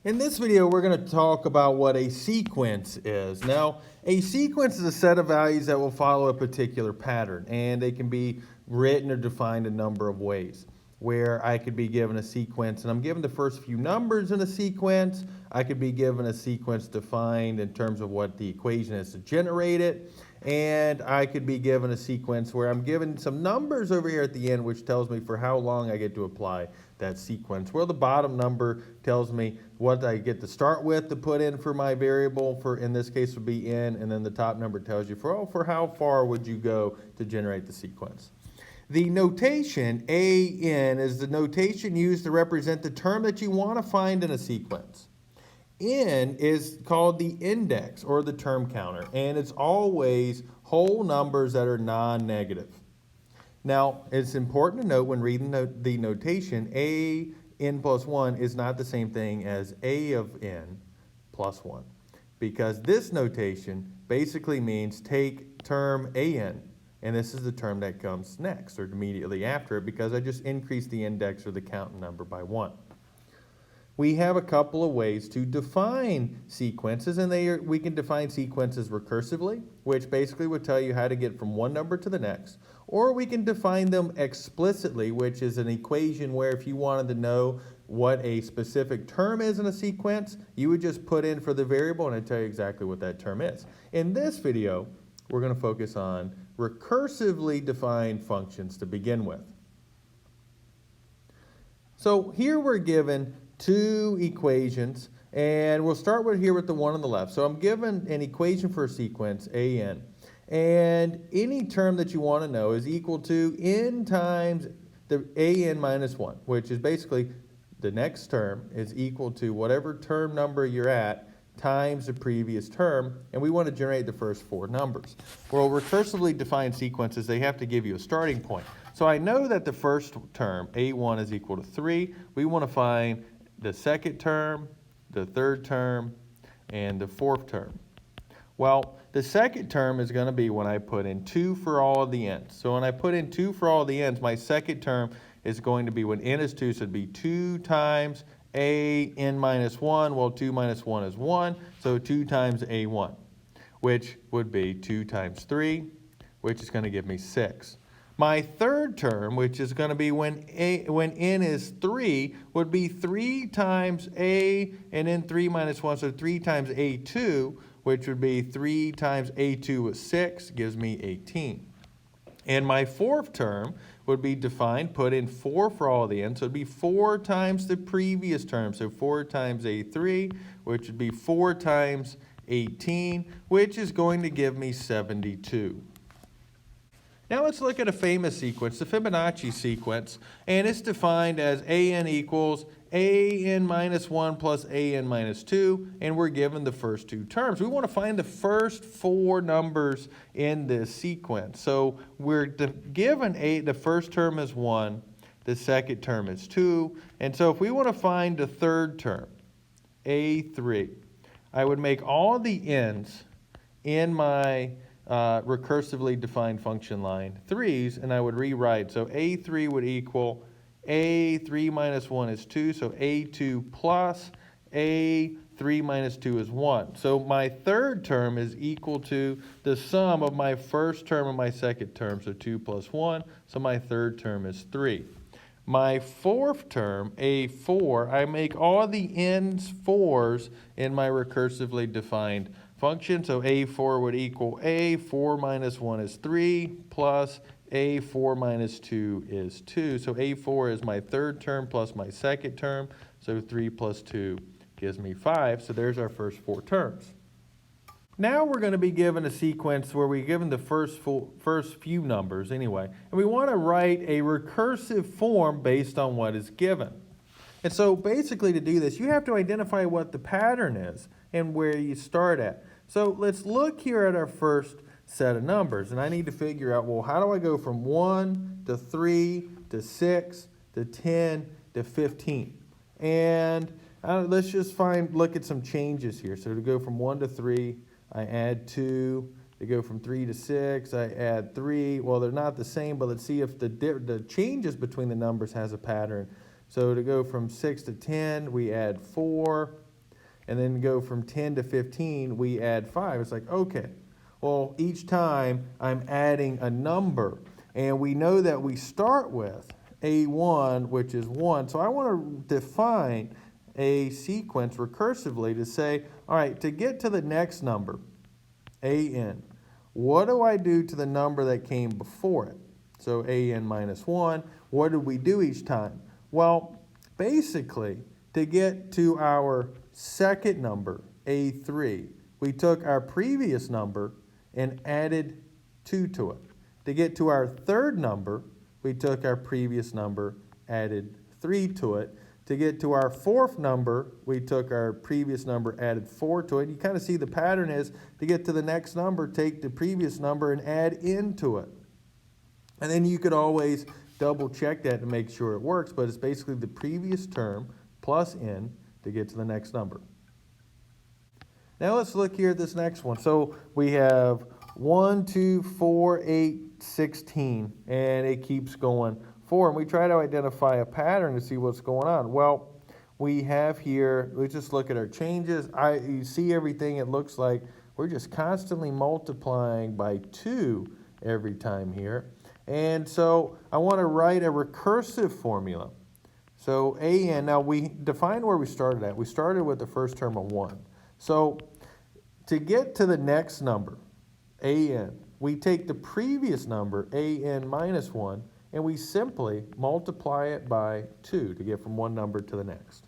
In this video, we're going to talk about what a sequence is. Now, a sequence is a set of values that will follow a particular pattern, and they can be written or defined a number of ways. Where I could be given a sequence, and I'm given the first few numbers in a sequence. I could be given a sequence defined in terms of what the equation is to generate it. And I could be given a sequence where I'm given some numbers over here at the end, which tells me for how long I get to apply that sequence. Well, the bottom number tells me what I get to start with to put in for my variable, for in this case would be n, and then the top number tells you for how far would you go to generate the sequence. The notation an is the notation used to represent the term that you want to find in a sequence. N is called the index or the term counter, and it's always whole numbers that are non-negative. Now, it's important to note when reading the notation, a n plus 1 is not the same thing as a of n plus 1, because this notation basically means take term an, and this is the term that comes next or immediately after it, because I just increased the index or the count number by 1. We have a couple of ways to define sequences, and we can define sequences recursively, which basically would tell you how to get from one number to the next, or we can define them explicitly, which is an equation where if you wanted to know what a specific term is in a sequence, you would just put in for the variable and it'd tell you exactly what that term is. In this video, we're going to focus on recursively defined functions to begin with. So here we're given two equations, and we'll start here with the one on the left. So I'm given an equation for a sequence, an, and any term that you want to know is equal to n times the an minus 1, which is basically the next term is equal to whatever term number you're at times the previous term, and we want to generate the first four numbers. Well, recursively defined sequences, they have to give you a starting point. So I know that the first term, a1, is equal to 3. We want to find the second term, the third term, and the fourth term. Well, the second term is going to be when I put in 2 for all of the n's. So when I put in 2 for all the n's, my second term is going to be when n is 2, so it'd be 2 times a n minus 1. Well, 2 minus 1 is 1, so 2 times a1, which would be 2 times 3, which is going to give me 6. My third term, which is going to be when n is 3, would be 3 times a, and then 3 minus 1, so 3 times a2, which would be 3 times a2 is 6, gives me 18. And my fourth term would be defined, put in 4 for all the n's, so it would be 4 times the previous term, so 4 times a3, which would be 4 times 18, which is going to give me 72. Now let's look at a famous sequence, the Fibonacci sequence, and it's defined as an equals an minus 1 plus an minus 2, and we're given the first two terms. We want to find the first four numbers in this sequence. So we're given the first term is 1, the second term is 2, and so if we want to find the third term, a3, I would make all the n's in my recursively defined function line 3's, and I would rewrite. So a3 would equal a3 minus 1 is 2, so a2 plus a3 minus 2 is 1. So my third term is equal to the sum of my first term and my second term, so 2 plus 1, so my third term is 3. My fourth term, a4, I make all the n's 4's in my recursively defined function. So a4 would equal a4 minus 1 is 3 plus a4 minus 2 is 2. So a4 is my third term plus my second term. So 3 plus 2 gives me 5. So there's our first four terms. Now we're going to be given a sequence where we're given the first few numbers anyway, and we want to write a recursive form based on what is given. And so basically to do this, you have to identify what the pattern is and where you start at. So let's look here at our first set of numbers, and I need to figure out, well, how do I go from 1 to 3 to 6 to 10 to 15? And let's just look at some changes here. So to go from 1 to 3, I add 2. To go from 3 to 6, I add 3. Well, they're not the same, but let's see if the changes between the numbers has a pattern. So to go from 6 to 10, we add 4. and then go from 10 to 15, we add 5. It's like, okay, well, each time I'm adding a number, and we know that we start with A1, which is 1. So I want to define a sequence recursively to say, all right, to get to the next number, AN, what do I do to the number that came before it? So AN minus 1, what did we do each time? Well, basically, to get to our second number, A3, we took our previous number and added 2 to it. To get to our third number, we took our previous number, added 3 to it. To get to our fourth number, we took our previous number, added 4 to it. You kind of see the pattern is to get to the next number, take the previous number and add into it. And then you could always double check that to make sure it works, but it's basically the previous term plus n to get to the next number. Now let's look here at this next one. So we have 1, 2, 4, 8, 16, and it keeps going forward. And we try to identify a pattern to see what's going on. Well, we have here, let's just look at our changes. You see everything, it looks like we're just constantly multiplying by 2 every time here. And so I want to write a recursive formula. So AN, now we defined where we started at. We started with the first term of 1. So to get to the next number, AN, we take the previous number, AN minus 1, and we simply multiply it by 2 to get from one number to the next.